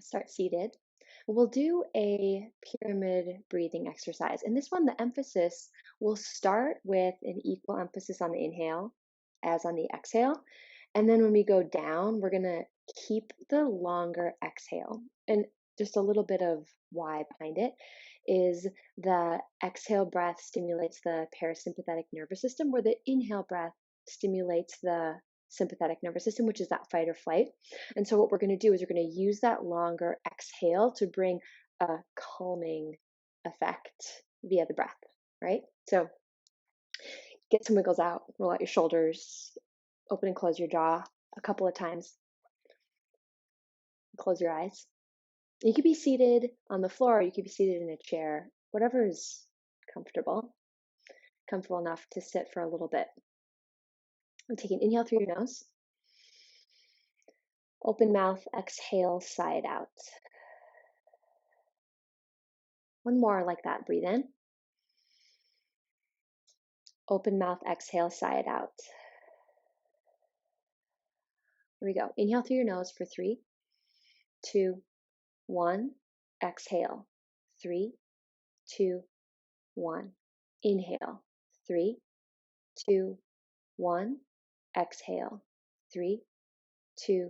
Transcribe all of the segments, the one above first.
Start seated. We'll do a pyramid breathing exercise. And this one, the emphasis will start with an equal emphasis on the inhale as on the exhale. And then when we go down, we're going to keep the longer exhale. And just a little bit of why behind it is the exhale breath stimulates the parasympathetic nervous system, where the inhale breath stimulates the sympathetic nervous system, which is that fight or flight. And so what we're going to do is we're going to use that longer exhale to bring a calming effect via the breath, right? So get some wiggles out, roll out your shoulders, open and close your jaw a couple of times. Close your eyes. You could be seated on the floor, or you could be seated in a chair, whatever is comfortable enough to sit for a little bit. And take an inhale through your nose. Open mouth, exhale, side out. One more like that. Breathe in. Open mouth, exhale, sigh it out. Here we go. Inhale through your nose for 3, 2, 1. Exhale. 3, 2, 1. Inhale. 3, 2, 1. Exhale. 3, 2,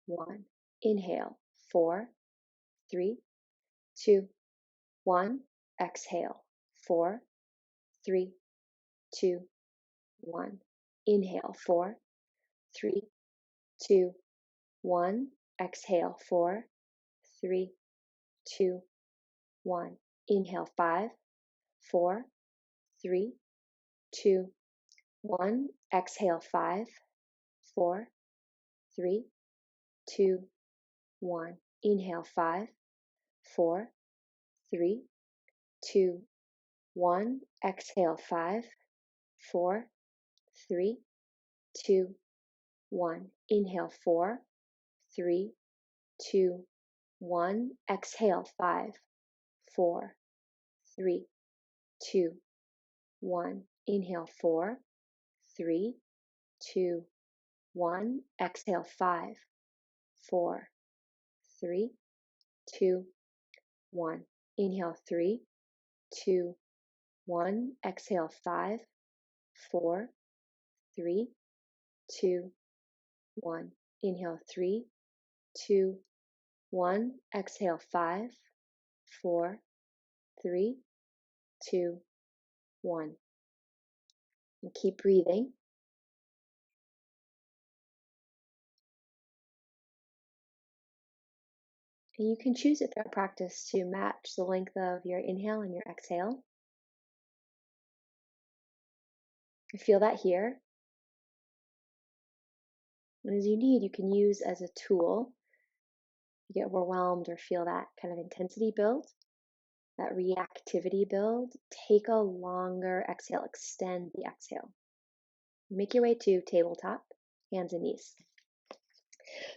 1. Inhale. 4, 3, 2, 1. Exhale. 4, 3, 2, 1. Inhale. 4, 3, 2, 1. Exhale. 4, 3, 2, 1. Inhale. 5, 4, 3, 2, 1. Exhale. 5, 4, 3, 2, 1. Inhale. 5, 4, 3, 2, 1. Exhale. 5, 4, 3, 2, 1. Inhale. 4, 3, 2, 1. Exhale. 5, 4, 3, 2, 1. Inhale. 4, 3, 2, 1. Exhale. 5, 4, 3, 2, 1. Inhale. 3, 2, 1. Exhale. 5, 4, 3, 2, 1. Inhale. 3, 2, 1. Exhale. 5, 4, 3, 2, 1. And keep breathing. And you can choose it throughout practice to match the length of your inhale and your exhale. Feel that here. And as you need, you can use as a tool. You get overwhelmed or feel that kind of intensity build, that reactivity build. Take a longer exhale, extend the exhale. Make your way to tabletop, hands and knees.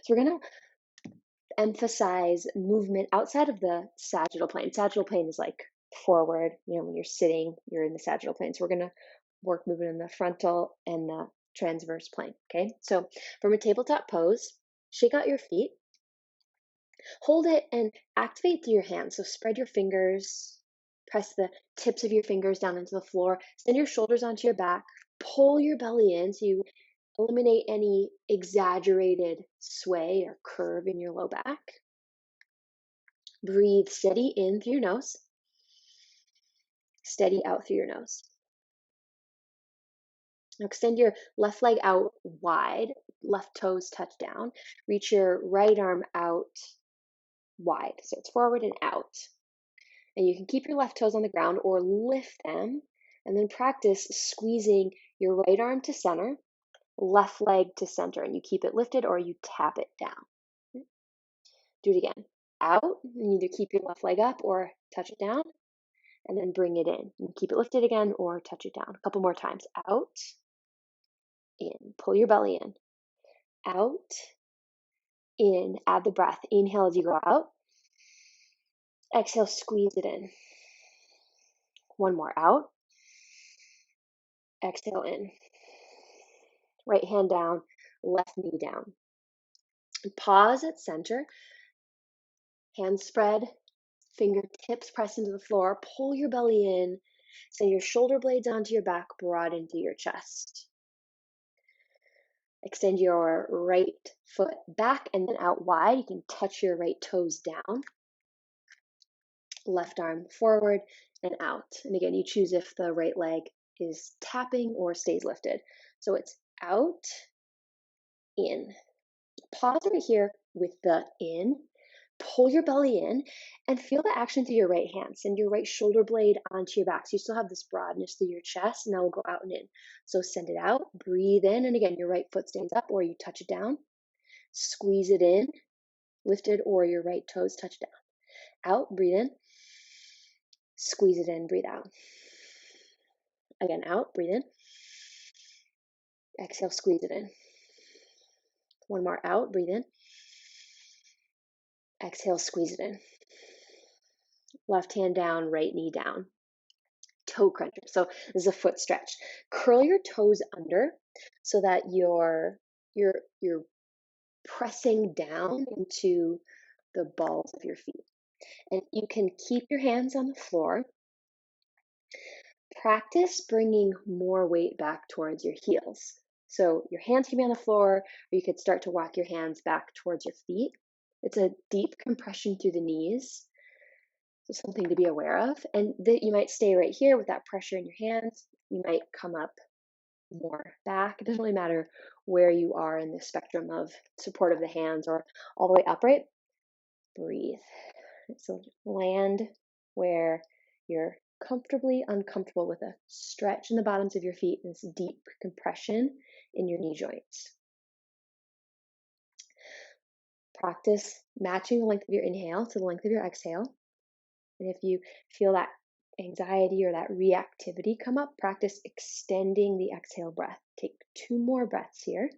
So we're going to emphasize movement outside of the sagittal plane. Sagittal plane is like forward, when you're sitting, you're in the sagittal plane. So we're going to work movement in the frontal and the transverse plane, okay? So from a tabletop pose, shake out your feet, hold it and activate through your hands. So spread your fingers, press the tips of your fingers down into the floor, send your shoulders onto your back, pull your belly in so you eliminate any exaggerated sway or curve in your low back. Breathe steady in through your nose, steady out through your nose. Now extend your left leg out wide, left toes touch down. Reach your right arm out wide, so it's forward and out. And you can keep your left toes on the ground or lift them, and then practice squeezing your right arm to center, left leg to center, and you keep it lifted or you tap it down. Do it again. Out, and either keep your left leg up or touch it down, and then bring it in. And keep it lifted again or touch it down. A couple more times. Out, in. Pull your belly in. Out, in. Add the breath. Inhale as you go out. Exhale, squeeze it in. One more. Out. Exhale in. Right hand down, left knee down. Pause at center. Hands spread, fingertips press into the floor, pull your belly in, send your shoulder blades onto your back, broaden through your chest. Extend your right foot back and then out wide. You can touch your right toes down. Left arm forward and out. And again, you choose if the right leg is tapping or stays lifted. So it's out, in. Pause right here with the in. Pull your belly in and feel the action through your right hand. Send your right shoulder blade onto your back. So you still have this broadness through your chest. Now we'll go out and in. So send it out, breathe in. And again, your right foot stays up or you touch it down. Squeeze it in, lifted, or your right toes touch down. Out, breathe in. Squeeze it in, breathe out. Again, out, breathe in. Exhale, squeeze it in. One more, out, breathe in. Exhale, squeeze it in. Left hand down, right knee down. Toe cruncher. So this is a foot stretch. Curl your toes under so that you're pressing down into the balls of your feet. And you can keep your hands on the floor. Practice bringing more weight back towards your heels. So your hands can be on the floor, or you could start to walk your hands back towards your feet. It's a deep compression through the knees. So something to be aware of. And that you might stay right here with that pressure in your hands. You might come up more back. It doesn't really matter where you are in the spectrum of support of the hands or all the way upright. Breathe. So land where you're comfortably uncomfortable with a stretch in the bottoms of your feet and this deep compression in your knee joints. Practice matching the length of your inhale to the length of your exhale. And if you feel that anxiety or that reactivity come up, practice extending the exhale breath. Take 2 more breaths here.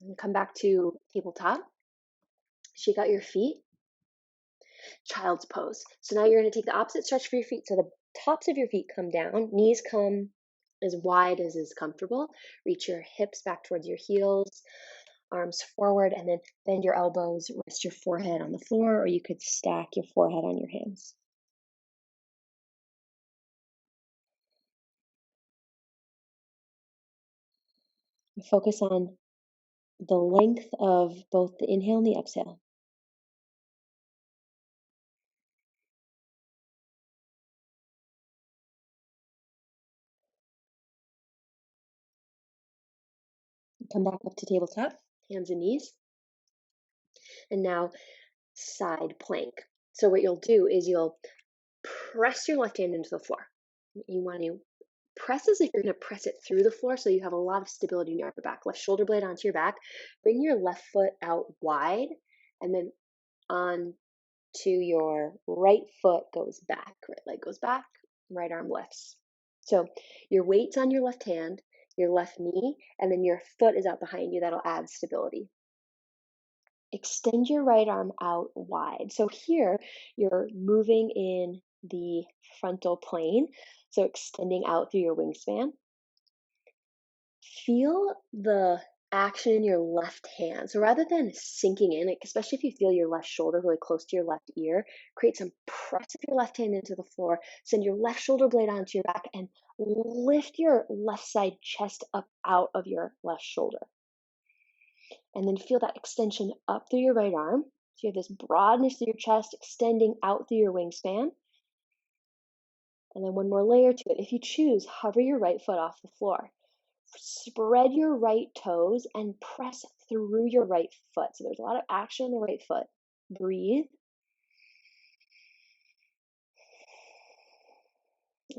And come back to tabletop. Shake out your feet. Child's pose. So now you're going to take the opposite stretch for your feet. So the tops of your feet come down, knees come as wide as is comfortable. Reach your hips back towards your heels, arms forward, and then bend your elbows, rest your forehead on the floor, or you could stack your forehead on your hands. Focus on the length of both the inhale and the exhale. Come back up to tabletop, hands and knees. And now side plank. So what you'll do is you'll press your left hand into the floor. You want to press as if you're going to press it through the floor so you have a lot of stability in your upper back. Left shoulder blade onto your back. Bring your left foot out wide and then on to your right foot goes back. Right leg goes back, right arm lifts. So your weight's on your left hand, your left knee, and then your foot is out behind you. That'll add stability. Extend your right arm out wide. So here you're moving in the frontal plane, so extending out through your wingspan. Feel the action in your left hand. So rather than sinking in, especially if you feel your left shoulder really close to your left ear, create some press of your left hand into the floor. Send your left shoulder blade onto your back and lift your left side chest up out of your left shoulder. And then feel that extension up through your right arm. So you have this broadness through your chest, extending out through your wingspan. And then one more layer to it. If you choose, hover your right foot off the floor. Spread your right toes and press through your right foot. So there's a lot of action in the right foot. Breathe.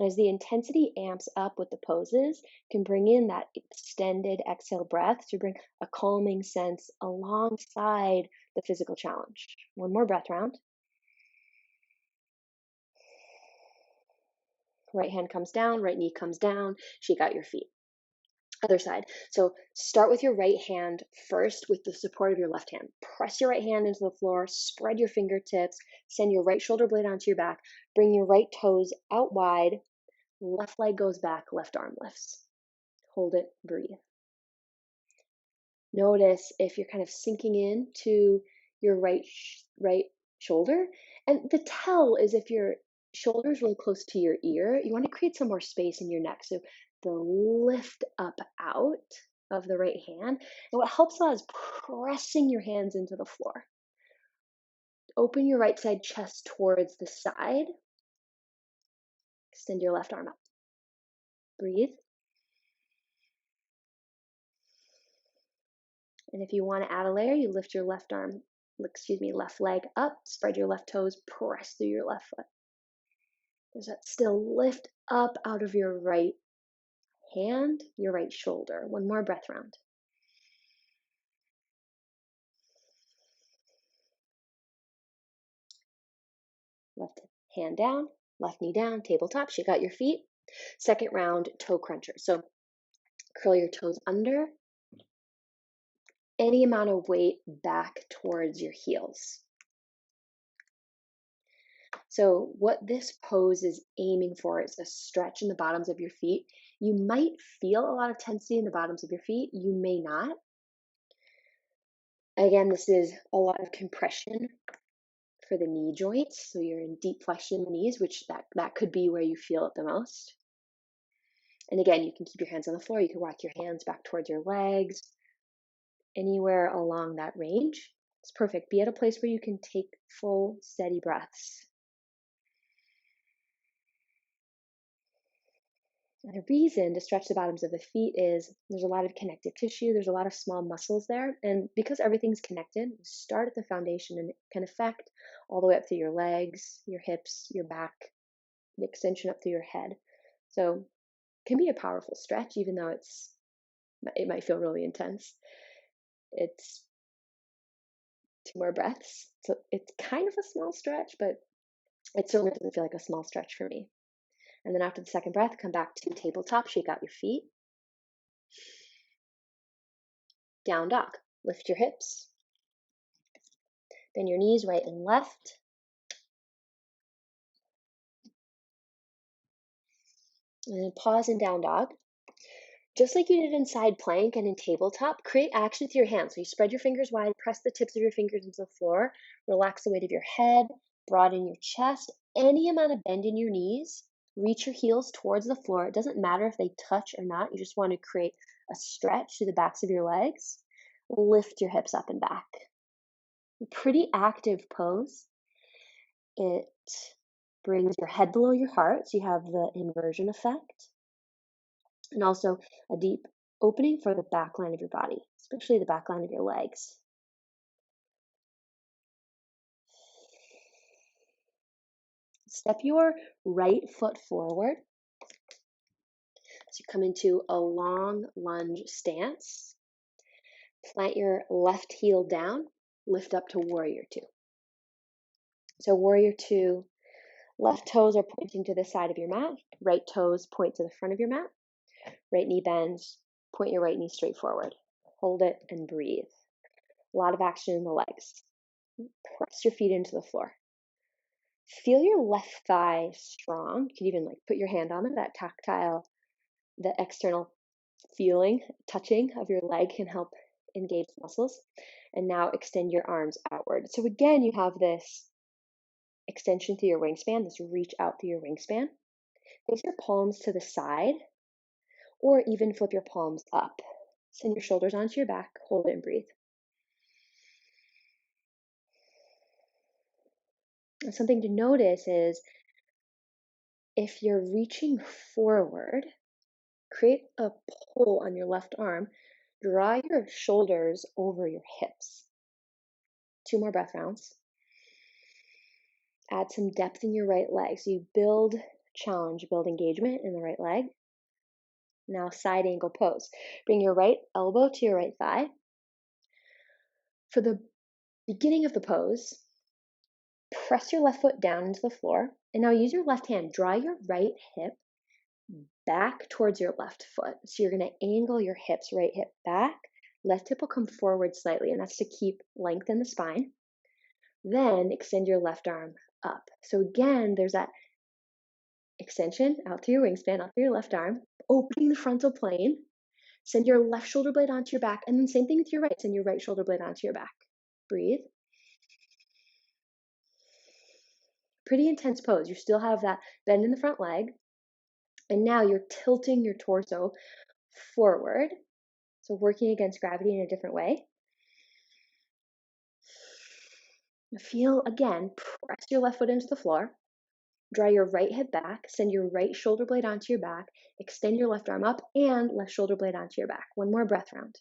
As the intensity amps up with the poses, can bring in that extended exhale breath to bring a calming sense alongside the physical challenge. One more breath round. Right hand comes down, right knee comes down, shake out your feet. Other side. So start with your right hand first with the support of your left hand. Press your right hand into the floor, spread your fingertips, send your right shoulder blade onto your back, bring your right toes out wide, Left leg goes back, left arm lifts. Hold it, breathe. Notice if you're kind of sinking into your right shoulder. And the tell is if your shoulder is really close to your ear, you want to create some more space in your neck. So the lift up out of the right hand. And what helps a lot is pressing your hands into the floor. Open your right side chest towards the side. Extend your left arm up. Breathe. And if you want to add a layer, you lift your left leg up, spread your left toes, press through your left foot. There's that still lift up out of your right hand, your right shoulder. One more breath round. Left hand down, left knee down, tabletop, shake out your feet. Second round, toe cruncher. So curl your toes under, any amount of weight back towards your heels. So what this pose is aiming for is a stretch in the bottoms of your feet. You might feel a lot of tensity in the bottoms of your feet. You may not. Again, this is a lot of compression for the knee joints. So you're in deep flexion in the knees, which that could be where you feel it the most. And again, you can keep your hands on the floor. You can walk your hands back towards your legs, anywhere along that range. It's perfect. Be at a place where you can take full, steady breaths. And the reason to stretch the bottoms of the feet is there's a lot of connective tissue. There's a lot of small muscles there. And because everything's connected, start at the foundation and it can affect all the way up through your legs, your hips, your back, the extension up through your head. So it can be a powerful stretch, even though it might feel really intense. It's 2 more breaths. So it's kind of a small stretch, but it certainly doesn't feel like a small stretch for me. And then after the second breath, come back to tabletop, shake out your feet. Down dog, lift your hips. Bend your knees right and left. And then pause in down dog. Just like you did in side plank and in tabletop, create action with your hands. So you spread your fingers wide, press the tips of your fingers into the floor, relax the weight of your head, broaden your chest, any amount of bend in your knees. Reach your heels towards the floor. It doesn't matter if they touch or not. You just want to create a stretch through the backs of your legs. Lift your hips up and back. A pretty active pose. It brings your head below your heart, so you have the inversion effect. And also a deep opening for the back line of your body, especially the back line of your legs. Step your right foot forward. So you come into a long lunge stance. Plant your left heel down, lift up to warrior two. So warrior two, left toes are pointing to the side of your mat, right toes point to the front of your mat. Right knee bends, point your right knee straight forward. Hold it and breathe. A lot of action in the legs. Press your feet into the floor. Feel your left thigh strong. You can even put your hand on it. That tactile, the external feeling, touching of your leg can help engage muscles. And now extend your arms outward. So again, you have this extension through your wingspan, this reach out through your wingspan. Face your palms to the side, or even flip your palms up. Send your shoulders onto your back, hold it and breathe. And something to notice is if you're reaching forward, create a pull on your left arm, draw your shoulders over your hips. 2 more breath rounds. Add some depth in your right leg. So you build challenge, build engagement in the right leg. Now side angle pose. Bring your right elbow to your right thigh. For the beginning of the pose, press your left foot down into the floor. And now use your left hand. Draw your right hip back towards your left foot. So you're going to angle your hips, right hip back. Left hip will come forward slightly, and that's to keep length in the spine. Then extend your left arm up. So again, there's that Extension out through your wingspan, out through your left arm, opening the frontal plane. Send your left shoulder blade onto your back, and then same thing with your right. Send your right shoulder blade onto your back. Breathe. Pretty intense pose. You still have that bend in the front leg, and now you're tilting your torso forward, so working against gravity in a different way. Feel, again, press your left foot into the floor. Draw your right hip back, send your right shoulder blade onto your back, extend your left arm up, and left shoulder blade onto your back. One more breath round.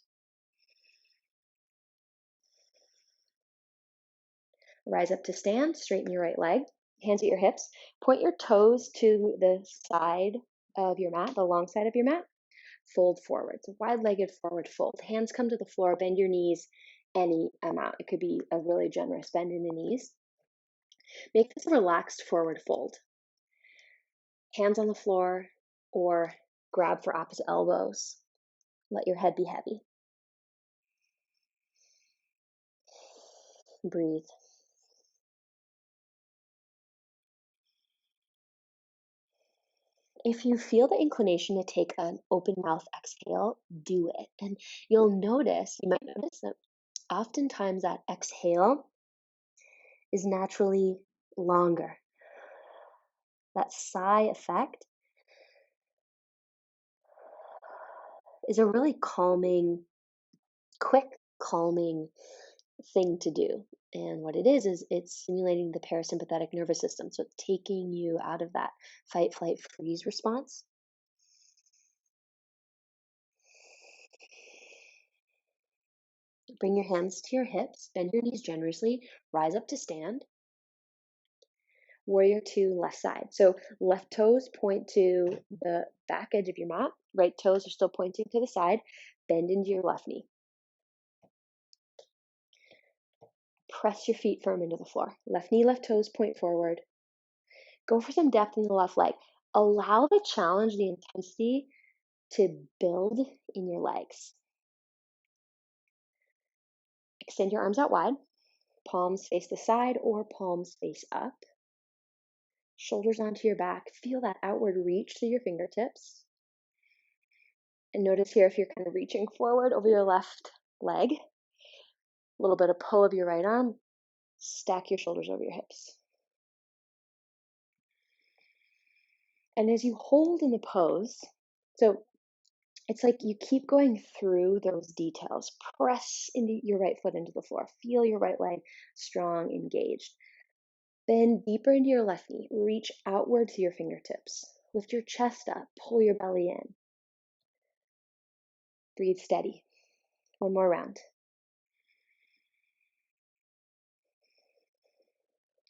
Rise up to stand, straighten your right leg, hands at your hips, point your toes to the side of your mat, the long side of your mat, fold forward. So wide-legged forward fold. Hands come to the floor, bend your knees any amount. It could be a really generous bend in the knees. Make this a relaxed forward fold. Hands on the floor or grab for opposite elbows. Let your head be heavy. Breathe. If you feel the inclination to take an open mouth exhale, do it. And you might notice that oftentimes that exhale is naturally longer. That sigh effect is a really calming, quick calming thing to do. And what it is it's stimulating the parasympathetic nervous system. So it's taking you out of that fight, flight, freeze response. Bring your hands to your hips, bend your knees generously, rise up to stand. Warrior two, left side. So left toes point to the back edge of your mat. Right toes are still pointing to the side. Bend into your left knee. Press your feet firm into the floor. Left knee, left toes point forward. Go for some depth in the left leg. Allow the challenge, the intensity to build in your legs. Extend your arms out wide. Palms face the side or palms face up. Shoulders onto your back. Feel that outward reach through your fingertips. And notice here if you're kind of reaching forward over your left leg, a little bit of pull of your right arm, stack your shoulders over your hips. And as you hold in the pose, so it's like you keep going through those details. Press into your right foot into the floor. Feel your right leg strong, engaged. Bend deeper into your left knee. Reach outward to your fingertips. Lift your chest up. Pull your belly in. Breathe steady. One more round.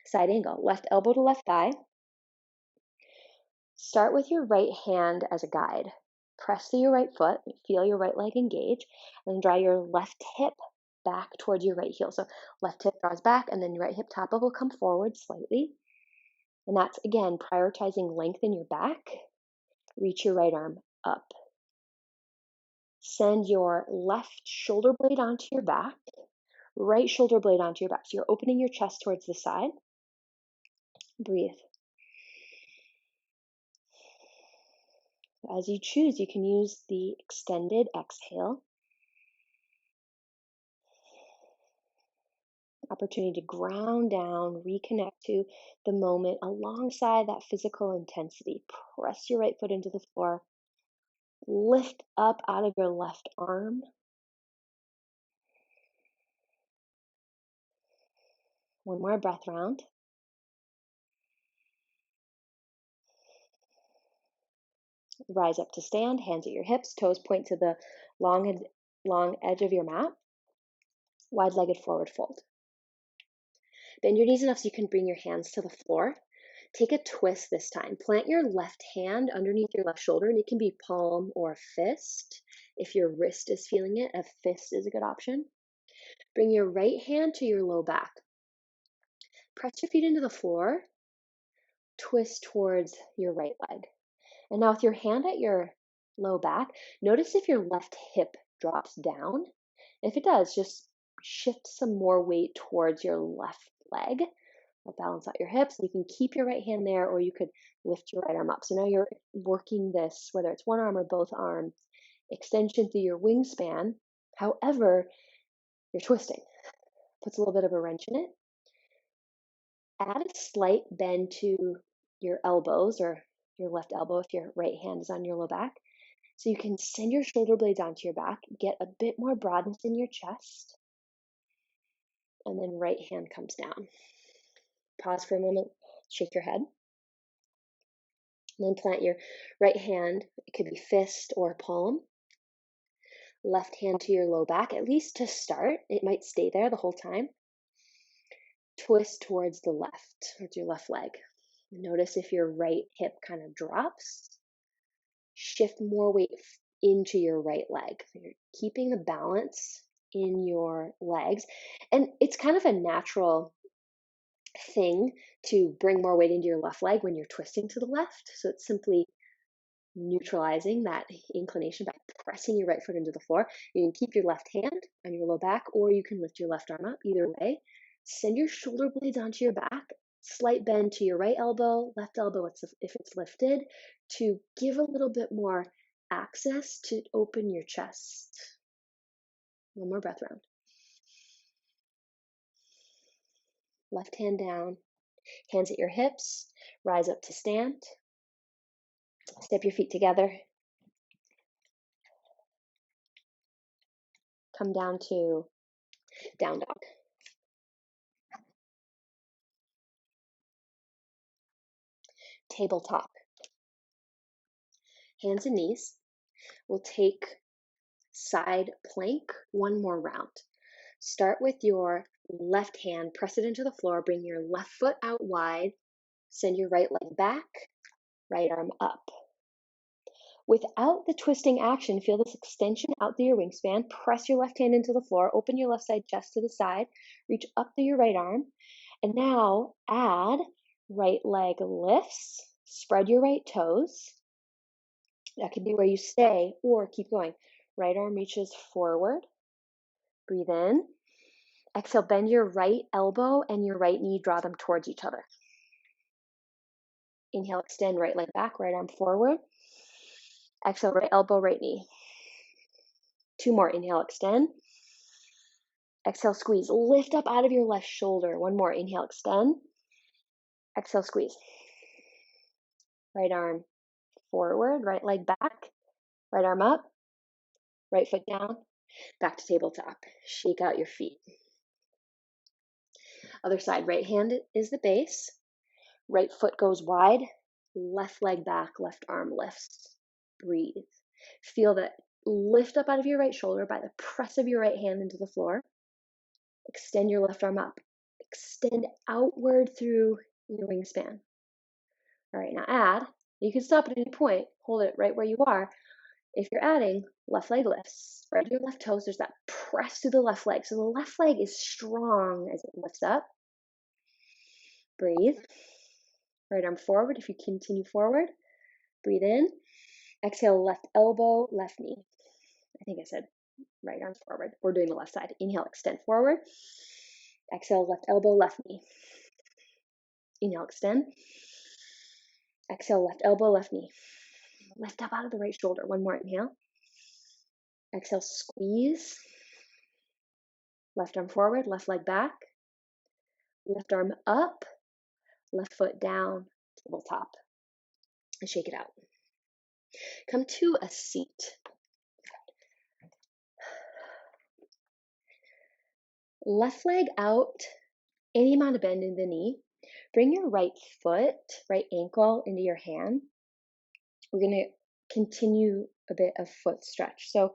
Side angle. Left elbow to left thigh. Start with your right hand as a guide. Press through your right foot. Feel your right leg engage. And then draw your left hip back towards your right heel. So left hip draws back, and then your right hip top will come forward slightly. And that's, again, prioritizing length in your back. Reach your right arm up. Send your left shoulder blade onto your back, right shoulder blade onto your back. So you're opening your chest towards the side. Breathe. As you choose, you can use the extended exhale. Opportunity to ground down, reconnect to the moment alongside that physical intensity. Press your right foot into the floor. Lift up out of your left arm. One more breath round. Rise up to stand, hands at your hips, toes point to the long edge of your mat. Wide-legged forward fold. Bend your knees enough so you can bring your hands to the floor. Take a twist this time. Plant your left hand underneath your left shoulder, and it can be palm or fist. If your wrist is feeling it, a fist is a good option. Bring your right hand to your low back. Press your feet into the floor. Twist towards your right leg. And now with your hand at your low back, notice if your left hip drops down. If it does, just shift some more weight towards your left leg. I'll balance out your hips. You can keep your right hand there, or you could lift your right arm up. So now you're working this, whether it's one arm or both arms, extension through your wingspan. However, you're twisting. Puts a little bit of a wrench in it. Add a slight bend to your elbows or your left elbow if your right hand is on your low back. So you can send your shoulder blades onto your back, get a bit more broadness in your chest, and then right hand comes down. Pause for a moment, shake your head. And then plant your right hand, it could be fist or palm. Left hand to your low back, at least to start. It might stay there the whole time. Twist towards the left, towards your left leg. Notice if your right hip kind of drops. Shift more weight into your right leg. You're keeping the balance in your legs. And it's kind of a natural thing to bring more weight into your left leg when you're twisting to the left. So it's simply neutralizing that inclination by pressing your right foot into the floor. You can keep your left hand on your low back, or you can lift your left arm up. Either way, send your shoulder blades onto your back. Slight bend to your right elbow, left elbow if it's lifted, to give a little bit more access to open your chest. One more breath round. Left hand down, hands at your hips, rise up to stand. Step your feet together. Come down to down dog. Tabletop. Hands and knees. We'll take side plank one more round. Start with your left hand, press it into the floor, bring your left foot out wide, send your right leg back, right arm up. Without the twisting action, feel this extension out through your wingspan. Press your left hand into the floor, open your left side chest to the side, reach up through your right arm, and now add right leg lifts, spread your right toes. That could be where you stay or keep going. Right arm reaches forward. Breathe in. Exhale, bend your right elbow and your right knee, draw them towards each other. Inhale, extend right leg back, right arm forward. Exhale, right elbow, right knee. Two more. Inhale, extend. Exhale, squeeze. Lift up out of your left shoulder. One more. Inhale, extend. Exhale, squeeze. Right arm forward, right leg back, right arm up, right foot down, back to tabletop. Shake out your feet. Other side, right hand is the base. Right foot goes wide, left leg back, left arm lifts. Breathe. Feel that lift up out of your right shoulder by the press of your right hand into the floor. Extend your left arm up. Extend outward through your wingspan. All right, now add. You can stop at any point. Hold it right where you are. If you're adding, left leg lifts. Spread your left toes. There's that press through the left leg. So the left leg is strong as it lifts up. Breathe. Right arm forward if you continue forward. Breathe in. Exhale, left elbow, left knee. I think I said right arm forward. We're doing the left side. Inhale, extend forward. Exhale, left elbow, left knee. Inhale, extend. Exhale, left elbow, left knee. Lift up out of the right shoulder. One more inhale. Exhale, squeeze. Left arm forward, left leg back. Left arm up, left foot down, tabletop. And shake it out. Come to a seat. Left leg out, any amount of bend in the knee. Bring your right foot, right ankle into your hand. We're going to continue a bit of foot stretch. So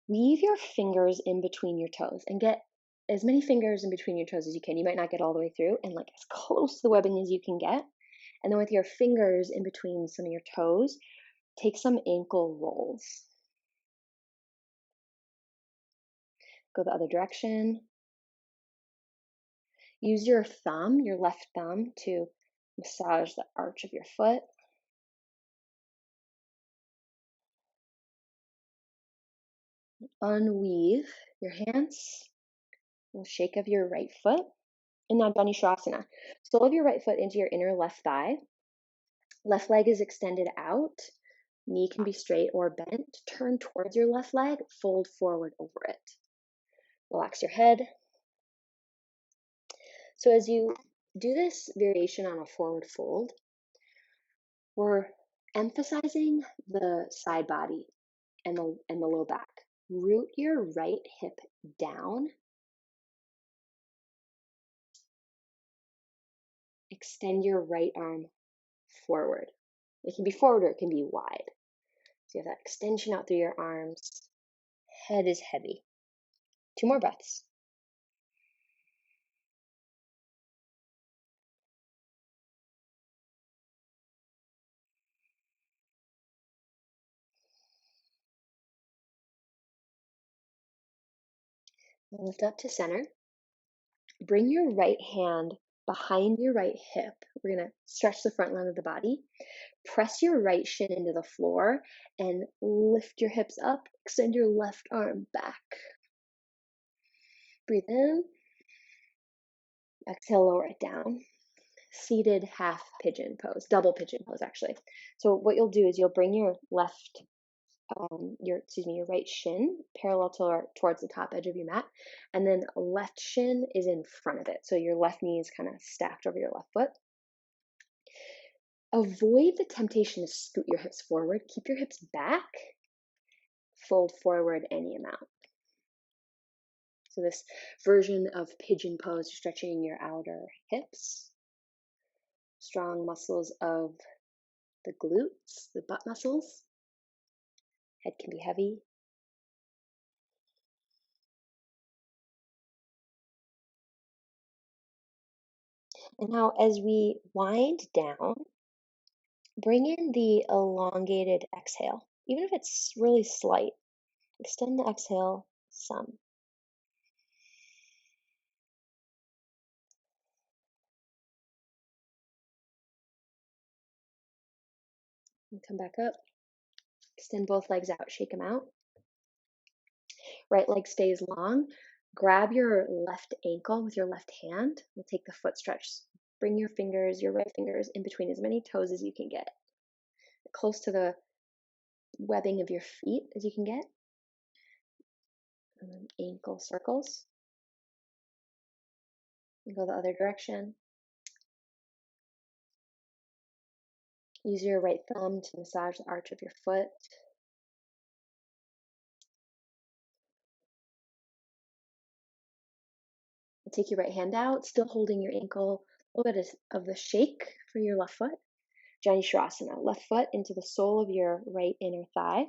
weave your fingers in between your toes and get as many fingers in between your toes as you can. You might not get all the way through, and like as close to the webbing as you can get. And then with your fingers in between some of your toes, take some ankle rolls. Go the other direction. Use your thumb, your left thumb, to massage the arch of your foot. Unweave your hands. A little shake of your right foot. And now Dhanushrasana. Sole of your right foot into your inner left thigh. Left leg is extended out. Knee can be straight or bent. Turn towards your left leg, fold forward over it. Relax your head. So as you do this variation on a forward fold, we're emphasizing the side body and the low back. Root your right hip down. Extend your right arm forward. It can be forward or it can be wide. So you have that extension out through your arms. Head is heavy. 2 more breaths. Lift up to center. Bring your right hand behind your right hip. We're going to stretch the front line of the body. Press your right shin into the floor and lift your hips up. Extend your left arm back. Breathe in. Exhale, lower it down. Seated half pigeon pose, double pigeon pose actually. So what you'll do is you'll bring your your right shin parallel towards the top edge of your mat, and then left shin is in front of it. So your left knee is kind of stacked over your left foot. Avoid the temptation to scoot your hips forward. Keep your hips back. Fold forward any amount. So this version of pigeon pose, you're stretching your outer hips, strong muscles of the glutes, the butt muscles. Head can be heavy. And now as we wind down, bring in the elongated exhale. Even if it's really slight, extend the exhale some. And come back up. Extend both legs out, shake them out. Right leg stays long. Grab your left ankle with your left hand. We'll take the foot stretch. Bring your fingers, your right fingers, in between as many toes as you can get. Close to the webbing of your feet as you can get. And then ankle circles. And go the other direction. Use your right thumb to massage the arch of your foot. Take your right hand out, still holding your ankle, a little bit of the shake for your left foot. Dhanushrasana, left foot into the sole of your right inner thigh.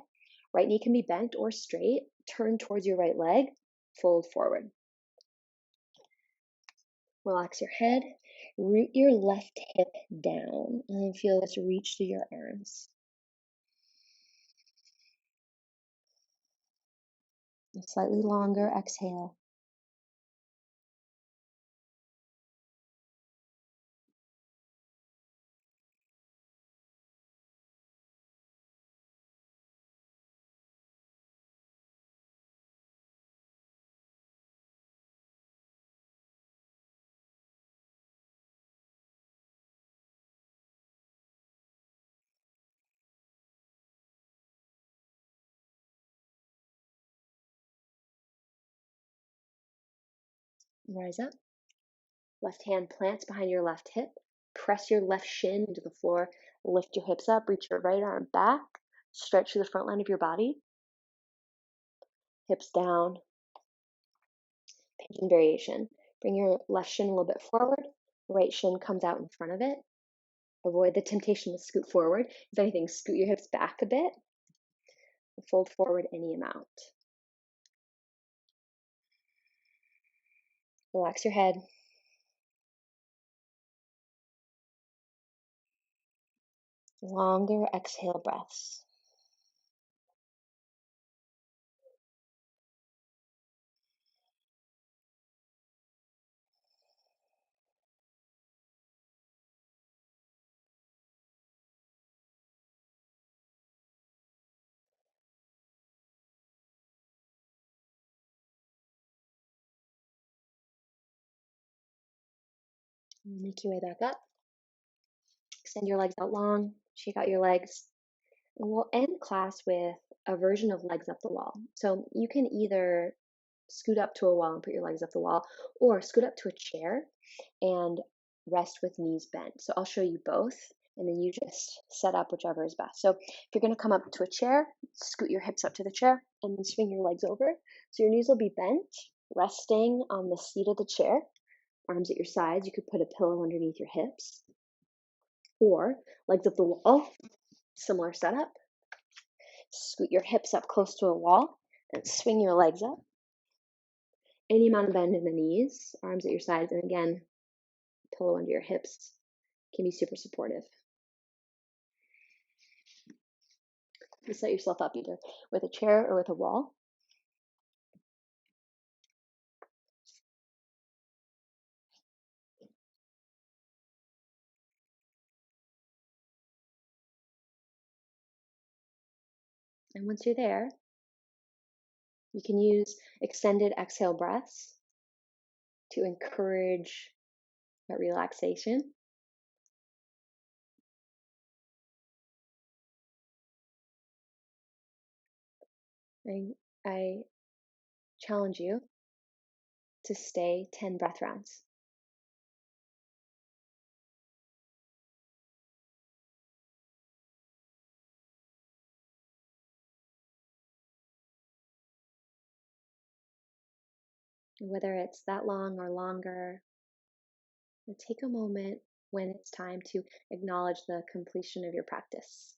Right knee can be bent or straight. Turn towards your right leg, fold forward. Relax your head. Root your left hip down and then feel this reach through your arms. A slightly longer exhale. Rise up. Left hand plants behind your left hip. Press your left shin into the floor. Lift your hips up. Reach your right arm back. Stretch through the front line of your body. Hips down. Pigeon variation. Bring your left shin a little bit forward. Right shin comes out in front of it. Avoid the temptation to scoot forward. If anything, scoot your hips back a bit. Fold forward any amount. Relax your head. Longer exhale breaths. Make your way back up. Extend your legs out long. Shake out your legs. And we'll end class with a version of legs up the wall. So you can either scoot up to a wall and put your legs up the wall, or scoot up to a chair and rest with knees bent. So I'll show you both, and then you just set up whichever is best. So if you're going to come up to a chair, scoot your hips up to the chair and then swing your legs over. So your knees will be bent, resting on the seat of the chair, arms at your sides. You could put a pillow underneath your hips, or legs up the wall, similar setup. Scoot your hips up close to a wall and swing your legs up. Any amount of bend in the knees, arms at your sides, and again, pillow under your hips can be super supportive. You set yourself up either with a chair or with a wall. And once you're there, you can use extended exhale breaths to encourage that relaxation. I challenge you to stay 10 breath rounds. Whether it's that long or longer, take a moment when it's time to acknowledge the completion of your practice.